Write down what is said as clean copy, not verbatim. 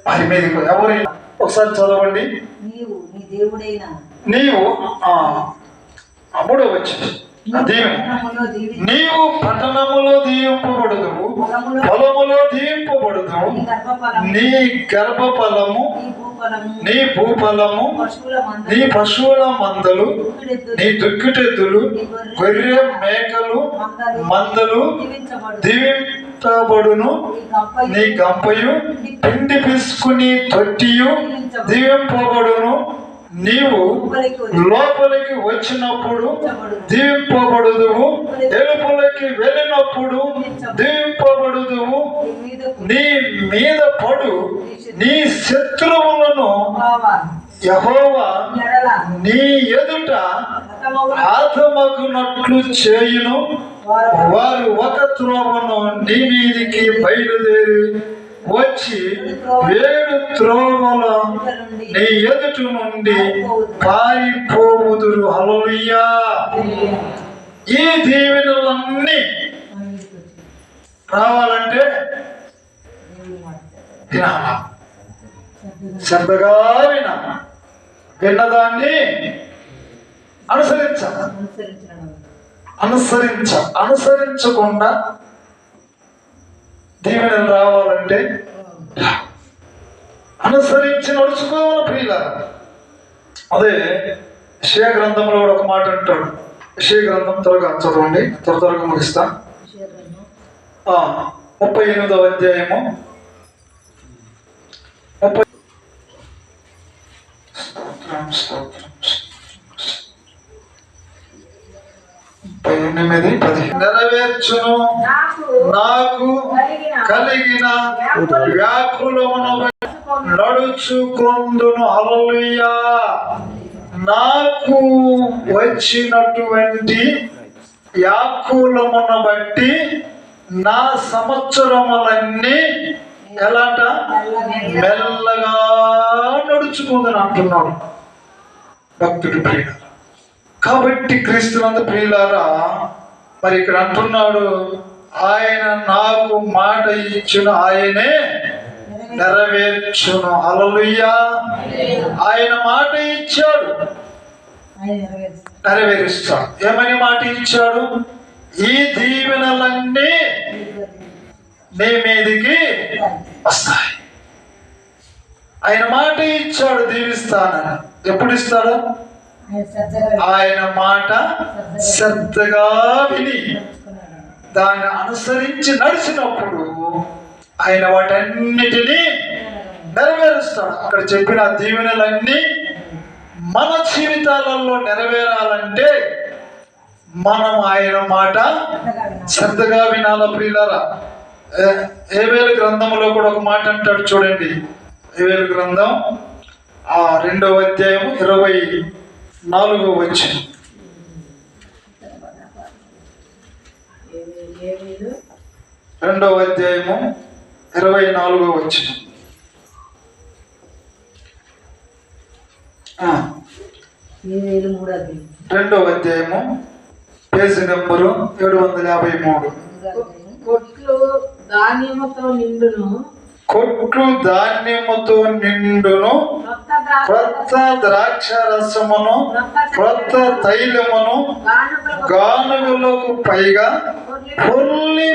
మరి మీదకి ఎవరైనా ఒకసారి చదవండి. నీవు మూడో వచ్చింది, నీవు పట్టణములో దీవింపబడుదువు, పొలములో దీవింపబడుదువు, నీ గర్భఫలము, నీ భూఫలము, నీ పశువుల మందలు, నీ దుక్కిటెద్దులు, గొర్రె మేకలు మందలు దీవింపబడును, నీ గంపయు పిండి పిసుకుని తొట్టియు దీవింపబడును. నీవు లోపలికి వచ్చినప్పుడు దీవింపబడుదువు, ఎలుపులకి వెళ్ళినప్పుడు దీవింపబడుదువు. నీ మీద పడు నీ శత్రువులను యెహోవా నీ ఎదుట హతమగునట్లు చేయును. వారు ఒక త్రోవను నీ మీదికి బయలుదేరి వచ్చి 7 త్రోవల నీ ఎదుట నుండి పారిపోవుదురు. హల్లెలూయా. ఈ దీవెనలన్నీ రావాలంటే వినాలా, శ్రద్ధగా వినాలా, విన్నదాన్ని అనుసరించకుండా దీవెనలు రావాలంటే అనుసరించి నడుచుకోవాలి ప్రియుల. అదే యెషయా గ్రంథంలో కూడా ఒక మాట అంటాడు. యెషయా గ్రంథం త్వరగా చదవండి, త్వరగా ముగిస్తా. 38వ అధ్యాయము 8:10 నెరవేర్చును నాకు కలిగిన వ్యాకులమును నడుచుకొందును. హల్లెలూయా. నాకు వచ్చినటువంటి వ్యాకులమును బట్టి నా సంవత్సరములన్నీ ఎలాట మెల్లగా నడుచుకుందని అంటున్నాడు భక్తుడు ప్రియుల. కాబట్టి క్రీస్తునందు ప్రియులారా, మరి ఇక్కడ అంటున్నాడు, ఆయన నాకు మాట ఇచ్చును, ఆయనే నెరవేర్చును. హల్లెలూయా. ఆయన మాట ఇచ్చాడు, నెరవేరుస్తాడు. ఏమని మాట ఇచ్చాడు? ఈ దీవెనలన్నీ నీ మీదికి వస్తాయి. ఆయన మాట ఇచ్చాడు, దీవిస్తానని. ఎప్పుడు ఇస్తాడు? ఆయన మాట శ్రద్ధగా విని దాన్ని అనుసరించి నడిచినప్పుడు ఆయన వాటన్నిటినీ నెరవేరుస్తాడు. అక్కడ చెప్పిన దీవెనలన్నీ మన జీవితాలలో నెరవేరాలంటే మనం ఆయన మాట శ్రద్ధగా వినాల ప్రియులారా. హేబేలు గ్రంథంలో కూడా ఒక మాట అంటాడు చూడండి. హేబేలు గ్రంథం 2వ అధ్యాయం 24వ వచనం. రెండవ అధ్యాయము 24వ వచనం. రెండవ అధ్యాయము పేజీ నెంబరు 753. కొట్లు ధాన్యముతో నిండును, క్రొత్త ద్రాక్ష రసమును, క్రొత్త తైలమును గానుగులకు పైగా పొర్లి